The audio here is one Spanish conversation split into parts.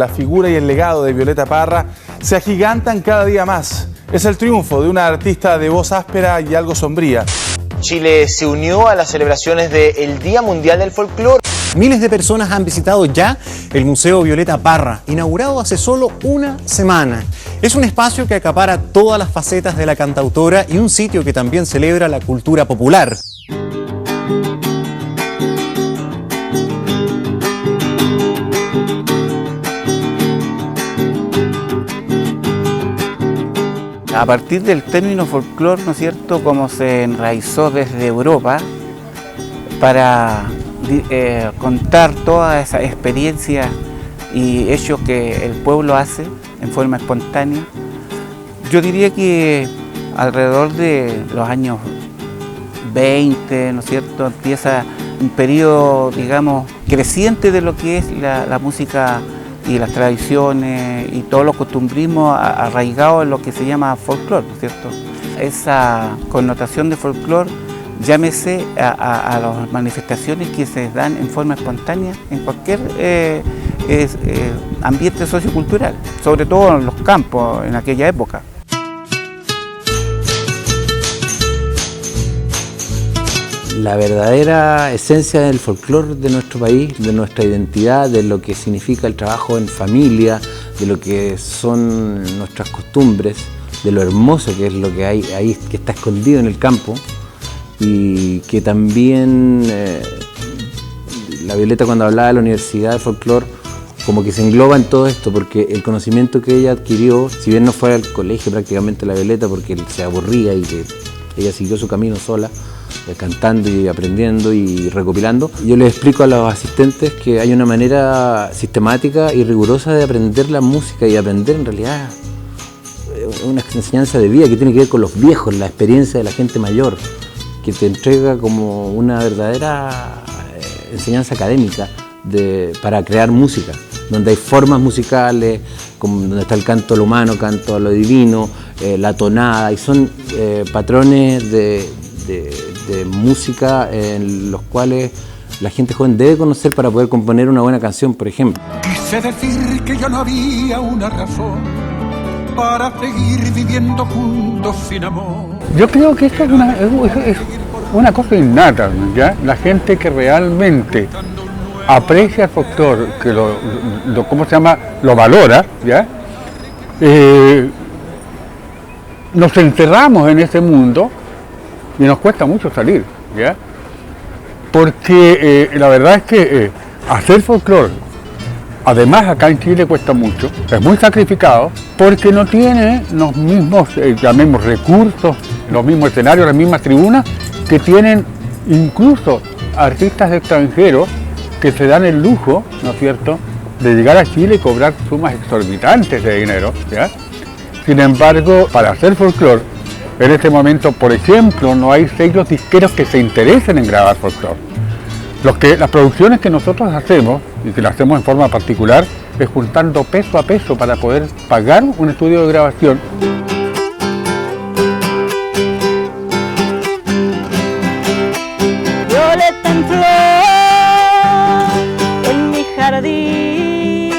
La figura y el legado de Violeta Parra se agigantan cada día más. Es el triunfo de una artista de voz áspera y algo sombría. Chile se unió a las celebraciones del Día Mundial del Folclore. Miles de personas han visitado ya el Museo Violeta Parra, inaugurado hace solo una semana. Es un espacio que acapara todas las facetas de la cantautora y un sitio que también celebra la cultura popular. A partir del término folclore, ¿no es cierto?, como se enraizó desde Europa para contar toda esa experiencia y hechos que el pueblo hace en forma espontánea. Yo diría que alrededor de los años 20, ¿no es cierto?, empieza un periodo, digamos, creciente de lo que es la música y las tradiciones y todos los costumbrismos arraigados en lo que se llama folclore, ¿no es cierto? Esa connotación de folclore, llámese a las manifestaciones que se dan en forma espontánea en cualquier ambiente sociocultural, sobre todo en los campos en aquella época. La verdadera esencia del folclore de nuestro país, de nuestra identidad, de lo que significa el trabajo en familia, de lo que son nuestras costumbres, de lo hermoso que es lo que hay ahí, que está escondido en el campo, y que también la Violeta, cuando hablaba de la Universidad de Folclore, como que se engloba en todo esto, porque el conocimiento que ella adquirió, si bien no fue al colegio prácticamente la Violeta porque se aburría y que ella siguió su camino sola, cantando y aprendiendo y recopilando. Yo les explico a los asistentes que hay una manera sistemática y rigurosa de aprender la música y aprender en realidad una enseñanza de vida que tiene que ver con los viejos, la experiencia de la gente mayor, que te entrega como una verdadera enseñanza académica para crear música, donde hay formas musicales, donde está el canto a lo humano, canto a lo divino, la tonada, y son patrones de música en los cuales la gente joven debe conocer para poder componer una buena canción, por ejemplo. Quise decir que ya no había una razón para seguir viviendo juntos sin amor. Yo creo que esto es una cosa innata, ¿ya? La gente que realmente aprecia el folclore, que ¿cómo se llama?, lo valora, ¿ya? Nos encerramos en ese mundo y nos cuesta mucho salir, ¿ya? Porque la verdad es que hacer folclore, además acá en Chile cuesta mucho, es muy sacrificado, porque no tiene los mismos, llamemos, recursos, los mismos escenarios, las mismas tribunas que tienen incluso artistas extranjeros que se dan el lujo, ¿no es cierto?, de llegar a Chile y cobrar sumas exorbitantes de dinero, ¿ya? Sin embargo, para hacer folclore, en este momento, por ejemplo, no hay sellos disqueros que se interesen en grabar folclore. Las producciones que nosotros hacemos, y que las hacemos en forma particular, es juntando peso a peso para poder pagar un estudio de grabación. Violeta en flor en mi jardín,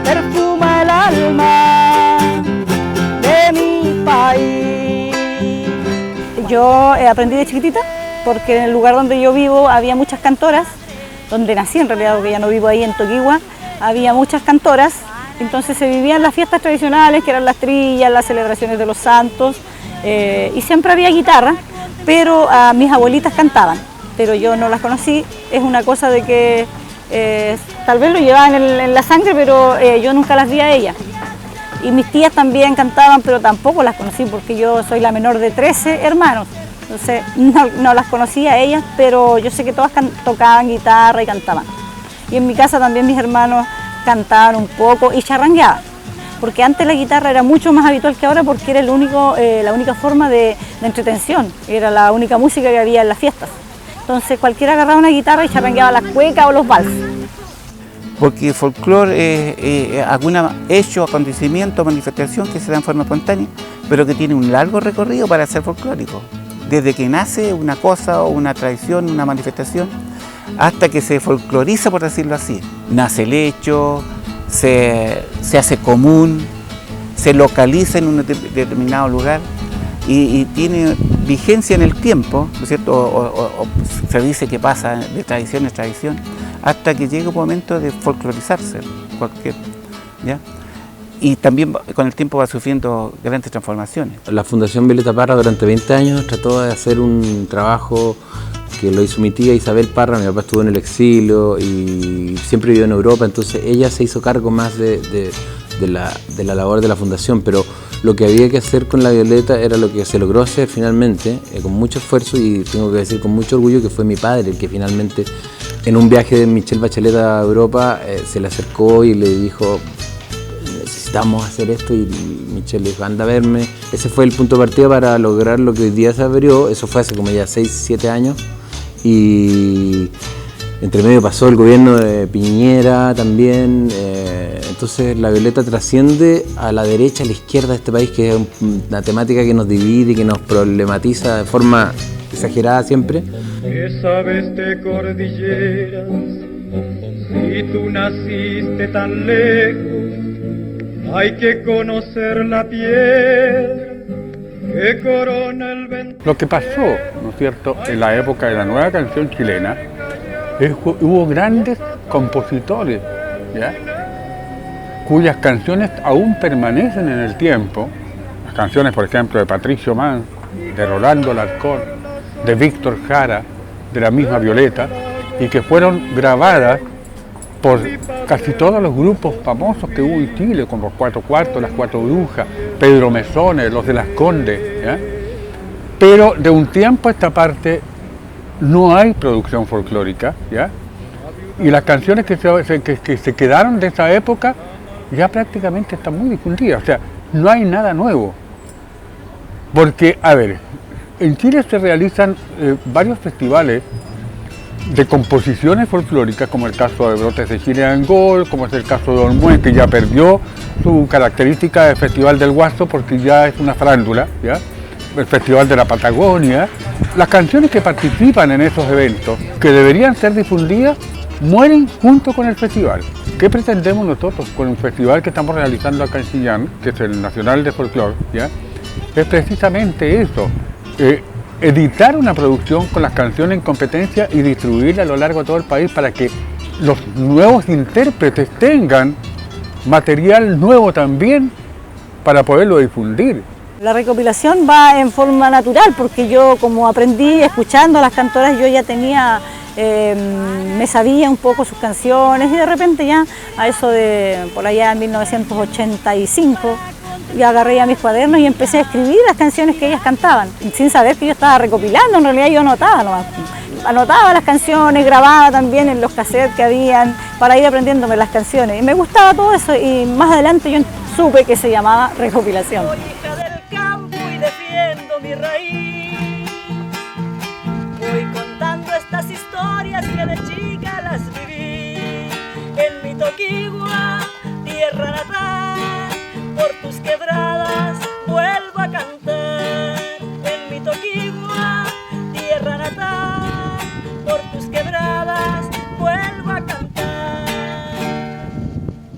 perfuma el alma de mi país. Yo aprendí de chiquitita porque en el lugar donde yo vivo había muchas cantoras, donde nací en realidad, porque ya no vivo ahí en Toquigua, había muchas cantoras, entonces se vivían las fiestas tradicionales, que eran las trillas, las celebraciones de los santos, y siempre había guitarra, pero mis abuelitas cantaban, pero yo no las conocí. Es una cosa de que tal vez lo llevaban en la sangre, pero yo nunca las vi a ellas. Y mis tías también cantaban, pero tampoco las conocí porque yo soy la menor de 13 hermanos. Entonces no las conocía a ellas, pero yo sé que todas tocaban guitarra y cantaban. Y en mi casa también mis hermanos cantaban un poco y charrangueaban. Porque antes la guitarra era mucho más habitual que ahora porque era la única forma de entretención, era la única música que había en las fiestas. Entonces cualquiera agarraba una guitarra y charrangueaba las cuecas o los vals. Porque el folclore es algún hecho, acontecimiento, manifestación que se da en forma espontánea, pero que tiene un largo recorrido para ser folclórico. Desde que nace una cosa o una tradición, una manifestación, hasta que se folcloriza, por decirlo así. Nace el hecho, se hace común, se localiza en un determinado lugar y tiene vigencia en el tiempo, ¿no es cierto? O se dice que pasa de tradición en tradición hasta que llega un momento de folclorizarse, ¿ya? Y también con el tiempo va sufriendo grandes transformaciones. La Fundación Violeta Parra durante 20 años trató de hacer un trabajo que lo hizo mi tía Isabel Parra. Mi papá estuvo en el exilio y siempre vivió en Europa, entonces ella se hizo cargo más de la labor de la fundación, pero lo que había que hacer con la Violeta era lo que se logró hacer finalmente, con mucho esfuerzo, y tengo que decir con mucho orgullo que fue mi padre el que finalmente, en un viaje de Michelle Bachelet a Europa, se le acercó y le dijo: necesitamos hacer esto, y Michelle le dijo: anda a verme. Ese fue el punto de partida para lograr lo que hoy día se abrió. Eso fue hace como ya 6, 7 años, y entre medio pasó el gobierno de Piñera también. Entonces la Violeta trasciende a la derecha, a la izquierda de este país, que es una temática que nos divide y que nos problematiza de forma exagerada siempre. ¿Qué sabes de cordilleras? Si tú naciste tan lejos, hay que conocer la piel que corona el vento. Lo que pasó, ¿no es cierto?, en la época de la nueva canción chilena, hubo grandes compositores, ¿ya?, cuyas canciones aún permanecen en el tiempo. Las canciones, por ejemplo, de Patricio Mann, de Rolando Alarcón, de Víctor Jara, de la misma Violeta, y que fueron grabadas por casi todos los grupos famosos que hubo en Chile, como los Cuatro Cuartos, las Cuatro Brujas, Pedro Mesones, los de Las Condes, ¿ya? Pero de un tiempo a esta parte no hay producción folclórica, ¿ya? Y las canciones que se quedaron de esa época ya prácticamente están muy difundidas, o sea, no hay nada nuevo. Porque, a ver, en Chile se realizan varios festivales de composiciones folclóricas, como el caso de Brotes de Chile Angol, como es el caso de Olmué, que ya perdió su característica de Festival del Guaso porque ya es una farándula, ¿ya? El Festival de la Patagonia. Las canciones que participan en esos eventos, que deberían ser difundidas, mueren junto con el festival. ¿Qué pretendemos nosotros con un festival que estamos realizando acá en Chillán, que es el Nacional de Folclore, ¿ya? Es precisamente eso, editar una producción con las canciones en competencia y distribuirla a lo largo de todo el país para que los nuevos intérpretes tengan material nuevo también para poderlo difundir. La recopilación va en forma natural, porque yo, como aprendí escuchando a las cantoras, yo ya tenía, me sabía un poco sus canciones, y de repente ya a eso de por allá en 1985 ya agarré ya mis cuadernos y empecé a escribir las canciones que ellas cantaban, sin saber que yo estaba recopilando. En realidad yo anotaba nomás. Anotaba las canciones, grababa también en los cassettes que habían para ir aprendiéndome las canciones, y me gustaba todo eso, y más adelante yo supe que se llamaba recopilación. Soy hija del campo y defiendo mi raíz. Voy contando estas historias que de chica las viví. En mi Toquigua, tierra natal, por tus quebradas vuelvo a cantar. En mi Toquigua, tierra natal, por tus quebradas vuelvo a cantar.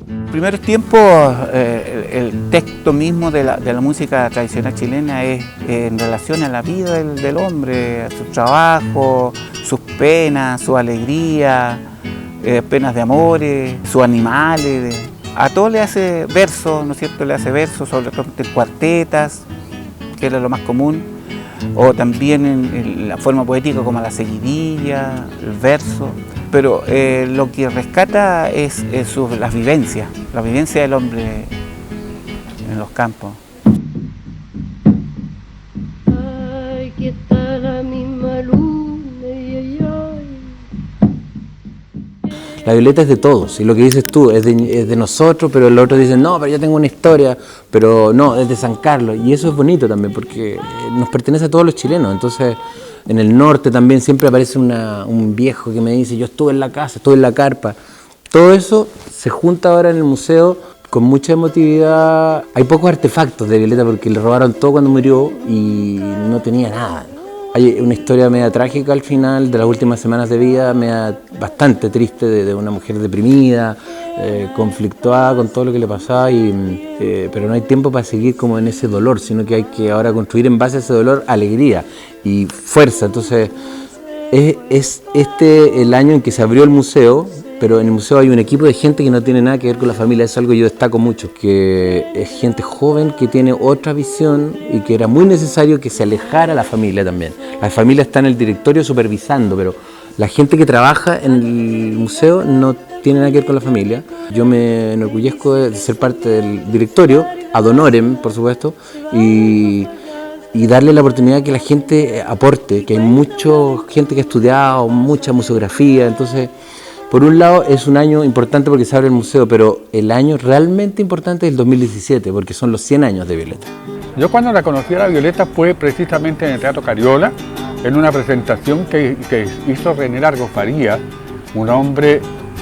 En primeros tiempos, el texto mismo de la música tradicional chilena es en relación a la vida del hombre, a su trabajo, sus penas, su alegría, penas de amores, sus animales. A todo le hace verso, ¿no es cierto? Le hace verso, sobre todo en cuartetas, que era lo más común, o también en la forma poética como la seguidilla, el verso. Pero lo que rescata es las vivencias, la vivencia del hombre en los campos. Ay, ¿qué tal la misma luna? Ay, ay. La Violeta es de todos, y lo que dices tú es de nosotros, pero los otros dicen: no, pero yo tengo una historia, pero no, es de San Carlos. Y eso es bonito también, porque nos pertenece a todos los chilenos. Entonces, en el norte también siempre aparece un viejo que me dice: yo estuve en la casa, estuve en la carpa. Todo eso se junta ahora en el museo con mucha emotividad. Hay pocos artefactos de Violeta porque le robaron todo cuando murió y no tenía nada. Hay una historia media trágica al final de las últimas semanas de vida, bastante triste, de una mujer deprimida, conflictuada con todo lo que le pasaba, pero no hay tiempo para seguir como en ese dolor, sino que hay que ahora construir en base a ese dolor alegría y fuerza. Entonces es este el año en que se abrió el museo, pero en el museo hay un equipo de gente que no tiene nada que ver con la familia. Eso es algo que yo destaco mucho, que es gente joven que tiene otra visión y que era muy necesario que se alejara la familia también. La familia está en el directorio supervisando, pero la gente que trabaja en el museo no tiene nada que ver con la familia. Yo me enorgullezco de ser parte del directorio, ad honorem, por supuesto, y darle la oportunidad que la gente aporte, que hay mucha gente que ha estudiado, mucha museografía. Entonces, por un lado es un año importante porque se abre el museo, pero el año realmente importante es el 2017, porque son los 100 años de Violeta. Yo cuando la conocí a la Violeta fue precisamente en el Teatro Cariola, en una presentación que hizo René Largo Farías, un hombre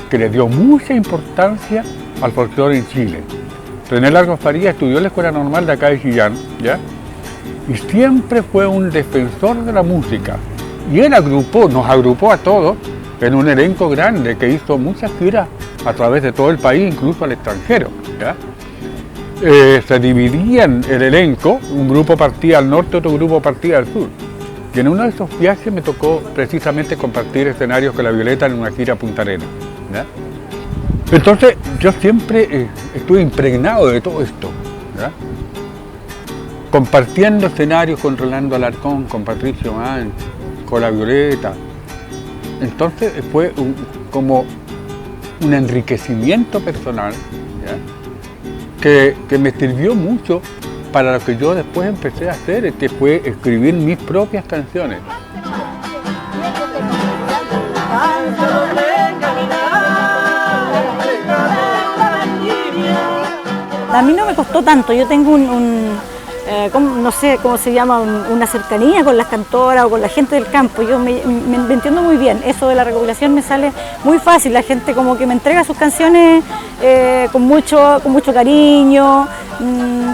que le dio mucha importancia al folclore en Chile. René Largo Farías estudió en la Escuela Normal de acá de Chillán, ¿ya? Y siempre fue un defensor de la música. Y él nos agrupó a todos en un elenco grande que hizo muchas giras a través de todo el país, incluso al extranjero, ¿ya? Se dividían el elenco, un grupo partía al norte, otro grupo partía al sur. Y en uno de esos viajes me tocó precisamente compartir escenarios con la Violeta en una gira a Punta Arenas, ¿ya? Entonces yo siempre estuve impregnado de todo esto, ¿ya? Compartiendo escenarios con Rolando Alarcón, con Patricio Mann, con la Violeta. Entonces fue como un enriquecimiento personal, ¿ya? Que me sirvió mucho para lo que yo después empecé a hacer, que fue escribir mis propias canciones. A mí no me costó tanto, yo tengo no sé cómo se llama, una cercanía con las cantoras o con la gente del campo. Yo me entiendo muy bien, eso de la recopilación me sale muy fácil, la gente como que me entrega sus canciones con mucho cariño.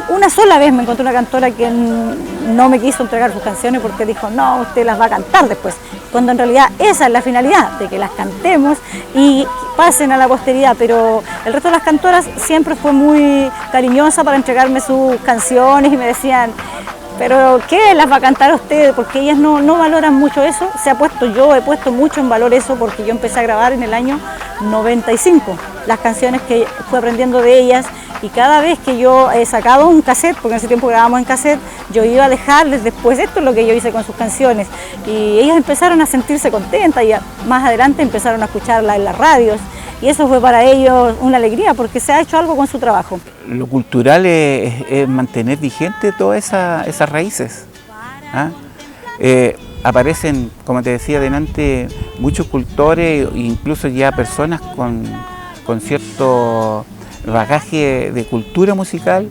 Una sola vez me encontré una cantora que no me quiso entregar sus canciones porque dijo, no, usted las va a cantar después, cuando en realidad esa es la finalidad, de que las cantemos y pasen a la posteridad, pero el resto de las cantoras siempre fue muy cariñosa para entregarme sus canciones y me decían, pero ¿qué las va a cantar usted? Porque ellas no valoran mucho eso. Yo he puesto mucho en valor eso porque yo empecé a grabar en el año 95, las canciones que fui aprendiendo de ellas, y cada vez que yo he sacado un cassette, porque en ese tiempo grabábamos en cassette, yo iba a dejarles después esto es lo que yo hice con sus canciones, y ellas empezaron a sentirse contentas y más adelante empezaron a escucharla en las radios, y eso fue para ellos una alegría porque se ha hecho algo con su trabajo. Lo cultural es mantener vigente todas esas raíces, ¿ah? Aparecen, como te decía delante, muchos cultores, incluso ya personas con cierto bagaje de cultura musical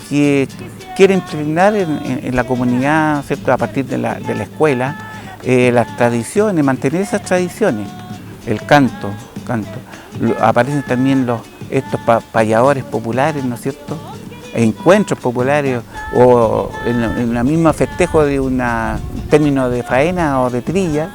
que quieren impregnar en la comunidad, ¿cierto? A partir de la escuela, las tradiciones, mantener esas tradiciones, el canto. Aparecen también estos payadores populares, ¿no es cierto? Encuentros populares o en la misma festejo de un término de faena o de trilla,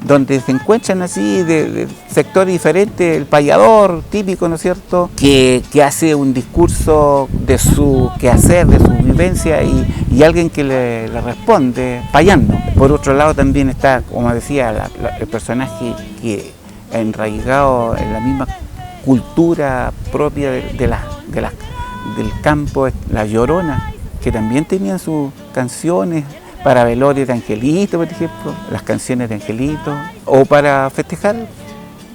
donde se encuentran así de sectores diferentes, el payador típico, ¿no es cierto?, que hace un discurso de su quehacer, de su vivencia y alguien que le responde payando. Por otro lado también está, como decía, el personaje que enraigado en la misma cultura propia del campo, la Llorona, que también tenían sus canciones para velorios de Angelito, por ejemplo, las canciones de Angelito, o para festejar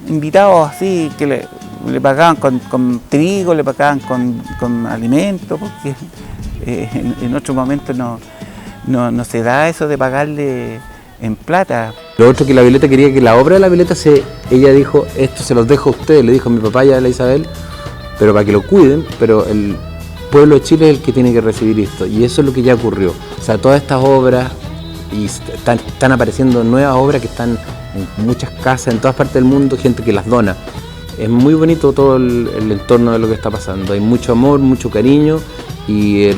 invitados así, que le pagaban con trigo, le pagaban con alimentos, porque en otro momento no se da eso de pagarle en plata. Lo otro que la Violeta quería que la obra de la Violeta ella dijo, esto se los dejo a ustedes, le dijo a mi papá y a la Isabel, pero para que lo cuiden, pero el pueblo de Chile es el que tiene que recibir esto, y eso es lo que ya ocurrió. O sea, todas estas obras, y están apareciendo nuevas obras que están en muchas casas, en todas partes del mundo, gente que las dona. Es muy bonito todo el entorno de lo que está pasando, hay mucho amor, mucho cariño, y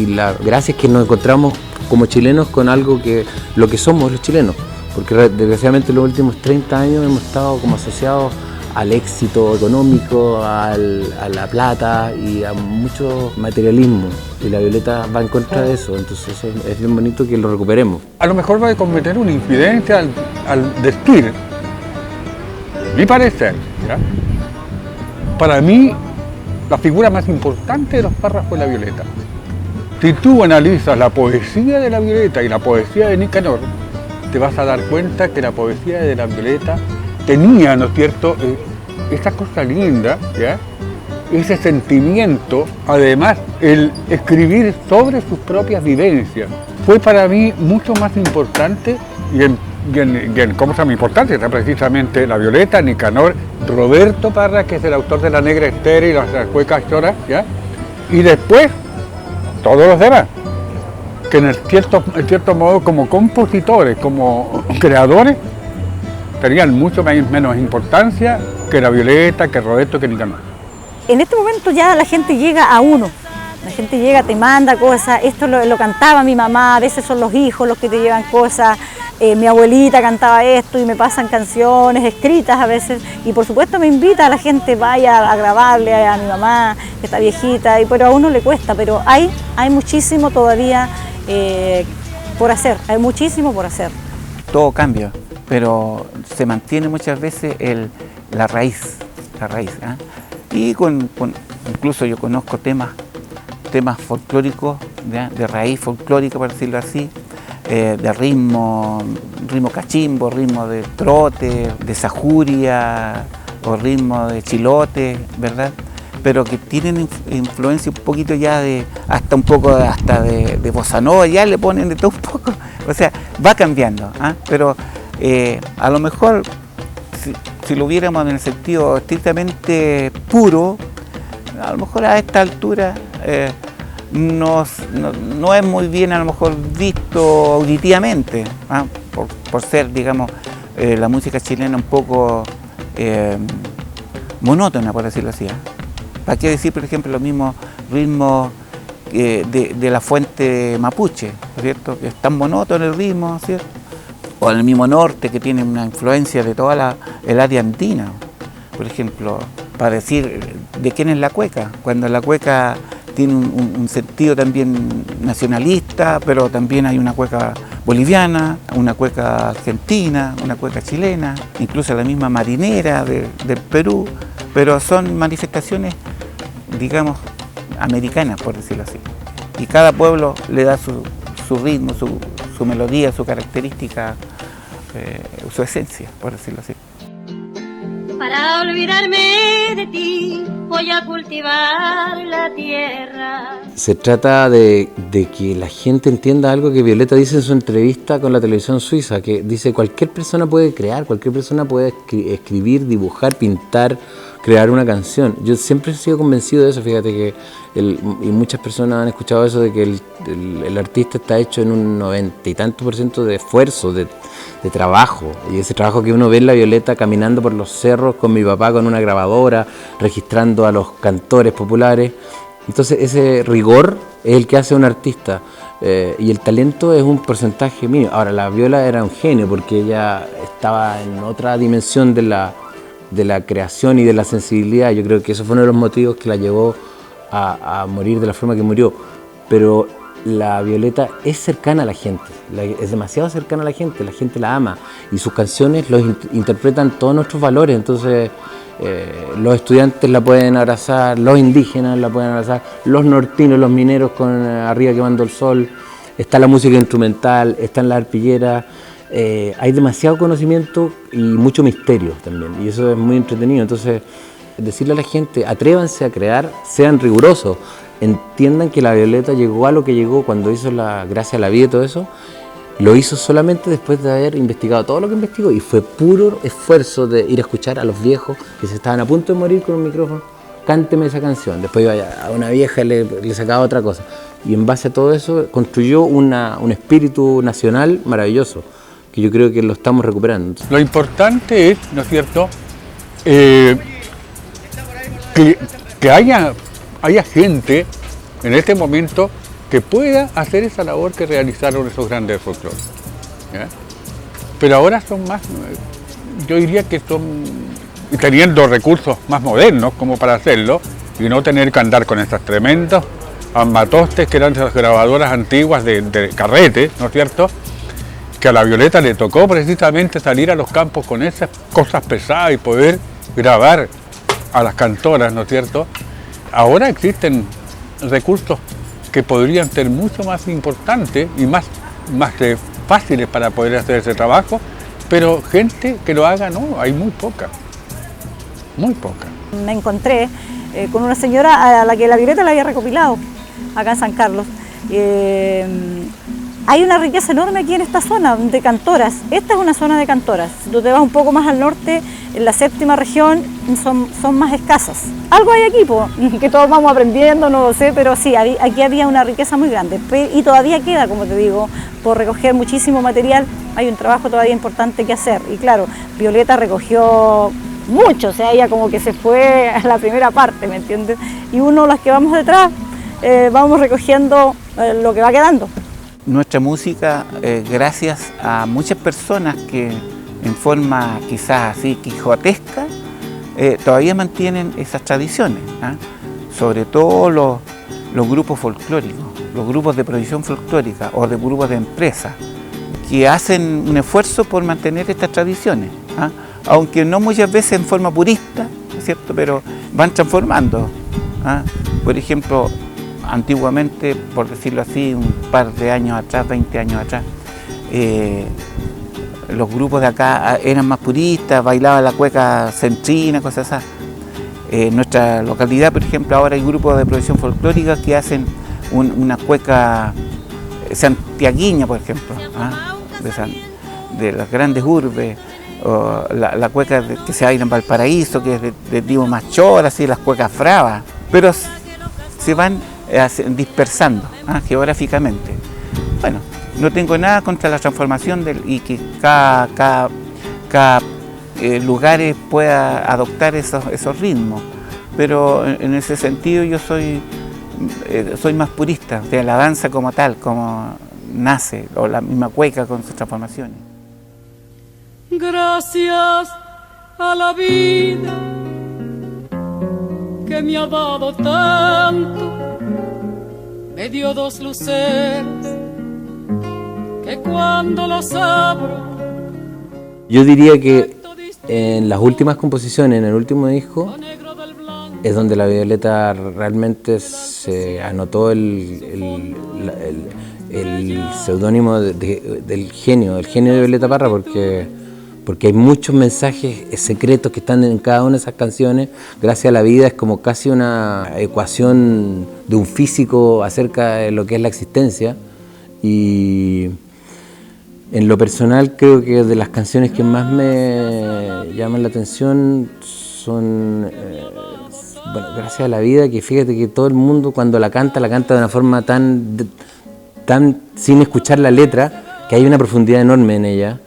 la gracia es que nos encontramos como chilenos con algo que lo que somos los chilenos, porque desgraciadamente en los últimos 30 años hemos estado como asociados al éxito económico, a la plata y a mucho materialismo, y la Violeta va en contra de eso, entonces es bien bonito que lo recuperemos. A lo mejor va a cometer una infidencia al destruir mi parecer, ¿ya? Para mí, la figura más importante de los Parras fue la Violeta. Si tú analizas la poesía de la Violeta y la poesía de Nicanor, te vas a dar cuenta que la poesía de la Violeta tenía, ¿no es cierto?, esa cosa linda, ¿ya?, ese sentimiento, además el escribir sobre sus propias vivencias. Fue para mí mucho más importante ¿cómo se llama? Importante, está precisamente la Violeta, Nicanor, Roberto Parra, que es el autor de La Negra Esther y las Cuecas Choras, ¿ya? Y después todos los demás, que en cierto modo como compositores, como creadores, tenían mucho menos importancia que la Violeta, que Roberto, que Nicanor. En este momento ya la gente llega a uno. La gente llega, te manda cosas, esto lo cantaba mi mamá, a veces son los hijos los que te llevan cosas, mi abuelita cantaba esto y me pasan canciones escritas a veces, y por supuesto me invita a la gente, vaya a grabarle a mi mamá, que está viejita, pero a uno le cuesta, pero hay muchísimo todavía por hacer, hay muchísimo por hacer. Todo cambia, pero se mantiene muchas veces la raíz, ¿eh? Y incluso yo conozco temas folclóricos, ¿ya?, de raíz folclórica, por decirlo así, de ritmo cachimbo, ritmo de trote, de sajuria o ritmo de chilote, ¿verdad? Pero que tienen influencia un poquito ya hasta de bossa nova, ya le ponen de todo un poco, o sea, va cambiando, ¿eh? Pero a lo mejor si lo viéramos en el sentido estrictamente puro, a lo mejor a esta altura no es muy bien a lo mejor visto auditivamente, ¿ah?, por ser, digamos, la música chilena un poco monótona, por decirlo así, ¿eh? ¿Para qué decir, por ejemplo, los mismos ritmos de la fuente mapuche, ¿cierto?, que es tan monótono el ritmo, ¿cierto?, o el mismo norte, que tiene una influencia de toda el área andina, por ejemplo, para decir de quién es la cueca, cuando la cueca tiene un sentido también nacionalista, pero también hay una cueca boliviana, una cueca argentina, una cueca chilena, incluso la misma marinera del Perú, pero son manifestaciones, digamos, americanas, por decirlo así. Y cada pueblo le da su ritmo, su melodía, su característica, su esencia, por decirlo así. Para olvidarme de ti, voy a cultivar la tierra. Se trata de que la gente entienda algo que Violeta dice en su entrevista con la televisión suiza, que dice cualquier persona puede crear, cualquier persona puede escribir, dibujar, pintar, crear una canción. Yo siempre he sido convencido de eso, fíjate que y muchas personas han escuchado eso de que el artista está hecho en un 90 y tanto % de esfuerzo, de trabajo, y ese trabajo que uno ve en la Violeta caminando por los cerros con mi papá con una grabadora, registrando a los cantores populares. Entonces ese rigor es el que hace un artista, y el talento es un porcentaje mínimo. Ahora, la Viola era un genio porque ella estaba en otra dimensión de la creación y de la sensibilidad. Yo creo que eso fue uno de los motivos que la llevó a morir de la forma que murió. Pero la Violeta es cercana a la gente, es demasiado cercana a la gente la ama, y sus canciones los interpretan todos nuestros valores. Entonces los estudiantes la pueden abrazar, los indígenas la pueden abrazar, los nortinos, los mineros con Arriba Quemando el Sol, está la música instrumental, están las arpilleras. Hay demasiado conocimiento y mucho misterio también, y eso es muy entretenido. Entonces, decirle a la gente, atrévanse a crear, sean rigurosos, entiendan que la Violeta llegó a lo que llegó cuando hizo la Gracia a la Vida y todo eso, lo hizo solamente después de haber investigado todo lo que investigó, y fue puro esfuerzo de ir a escuchar a los viejos que se estaban a punto de morir con un micrófono, cánteme esa canción, después iba a una vieja y le sacaba otra cosa, y en base a todo eso construyó un espíritu nacional maravilloso, que yo creo que lo estamos recuperando. Lo importante es, ¿no es cierto?, que haya gente en este momento que pueda hacer esa labor que realizaron esos grandes folclores. ¿Ya? Pero ahora son más, yo diría que son, teniendo recursos más modernos como para hacerlo, y no tener que andar con estos tremendos armatostes que eran esas grabadoras antiguas de carrete, ¿no es cierto?, que a la Violeta le tocó precisamente salir a los campos con esas cosas pesadas y poder grabar a las cantoras, ¿no es cierto? Ahora existen recursos que podrían ser mucho más importantes y más fáciles para poder hacer ese trabajo, pero gente que lo haga no, hay muy poca, muy poca. Me encontré con una señora a la que la Violeta la había recopilado acá en San Carlos. Hay una riqueza enorme aquí en esta zona de cantoras. Esta es una zona de cantoras. Si tú te vas un poco más al norte, en la séptima región, son más escasas. Algo hay aquí, que todos vamos aprendiendo, no lo sé, pero sí, aquí había una riqueza muy grande. Y todavía queda, como te digo, por recoger muchísimo material. Hay un trabajo todavía importante que hacer. Y claro, Violeta recogió mucho, o sea, ella como que se fue a la primera parte, ¿me entiendes? Y uno, los que vamos detrás, vamos recogiendo lo que va quedando. Nuestra música, gracias a muchas personas que en forma quizás así quijotesca, todavía mantienen esas tradiciones, ¿eh? Sobre todo los grupos folclóricos, los grupos de producción folclórica o de grupos de empresas, que hacen un esfuerzo por mantener estas tradiciones, ¿eh? Aunque no muchas veces en forma purista, ¿cierto?, pero van transformando, ¿eh? Por ejemplo, antiguamente, por decirlo así, un par de años atrás, 20 años atrás, los grupos de acá eran más puristas, bailaban la cueca centrina, cosas así. En nuestra localidad, por ejemplo, ahora hay grupos de producción folclórica que hacen una cueca santiaguiña, por ejemplo, ¿eh? de las grandes urbes, o la cueca que se baila en Valparaíso, que es de tipo más chora, así, las cuecas bravas, pero se van dispersando, ¿eh? Geográficamente. Bueno, no tengo nada contra la transformación y que cada lugar pueda adoptar esos ritmos, pero en ese sentido yo soy más purista, de la danza como tal, como nace, o la misma cueca con sus transformaciones. Gracias a la vida que me ha dado tanto, me dio dos luceros que cuando los abro. Yo diría que en las últimas composiciones, en el último disco, es donde la Violeta realmente se anotó el seudónimo del genio de Violeta Parra, porque hay muchos mensajes secretos que están en cada una de esas canciones. Gracias a la vida es como casi una ecuación de un físico acerca de lo que es la existencia. Y en lo personal creo que de las canciones que más me llaman la atención son, bueno, Gracias a la vida, que fíjate que todo el mundo cuando la canta de una forma tan sin escuchar la letra, que hay una profundidad enorme en ella.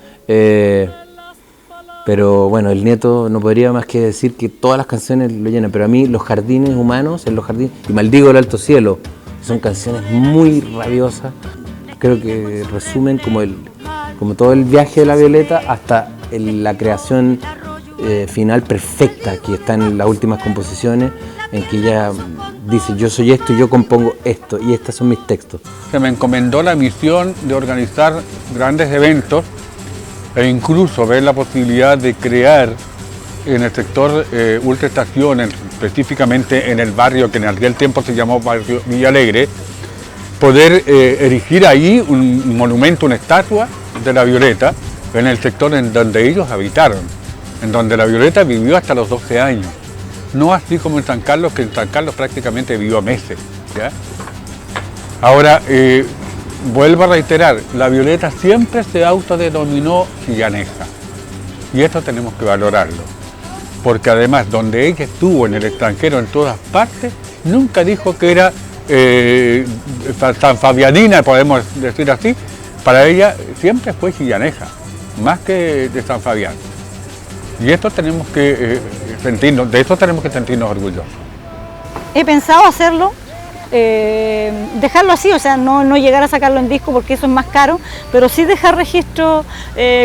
Pero bueno, el nieto no podría más que decir que todas las canciones lo llenan, pero a mí Los jardines humanos, En los jardines y Maldigo el alto cielo, son canciones muy rabiosas. Creo que resumen como todo el viaje de la Violeta hasta la creación final perfecta que está en las últimas composiciones, en que ella dice: yo soy esto y yo compongo esto y estos son mis textos. Se me encomendó la misión de organizar grandes eventos e incluso ver la posibilidad de crear en el sector Ultra Estaciones, específicamente en el barrio que en aquel tiempo se llamó Barrio Villa Alegre, poder erigir ahí un monumento, una estatua de la Violeta en el sector en donde ellos habitaron, en donde la Violeta vivió hasta los 12 años. No así como en San Carlos, que en San Carlos prácticamente vivió meses, ¿ya? Ahora, vuelvo a reiterar, la Violeta siempre se autodenominó chillaneja, y esto tenemos que valorarlo, porque además donde ella estuvo en el extranjero, en todas partes, nunca dijo que era sanfabianina, podemos decir así. Para ella siempre fue chillaneja, más que de San Fabián. Y esto tenemos que sentirnos, de esto tenemos que sentirnos orgullosos. He pensado hacerlo dejarlo así, o sea, no llegar a sacarlo en disco porque eso es más caro, pero sí dejar registro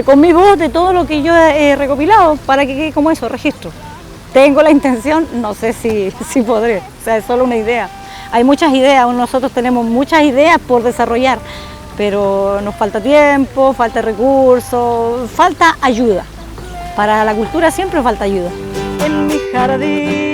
con mi voz de todo lo que yo he recopilado para que quede como eso, registro. Tengo la intención, no sé si podré, o sea, es solo una idea. Hay muchas ideas, nosotros tenemos muchas ideas por desarrollar, pero nos falta tiempo, falta recursos, falta ayuda. Para la cultura siempre falta ayuda. En mi jardín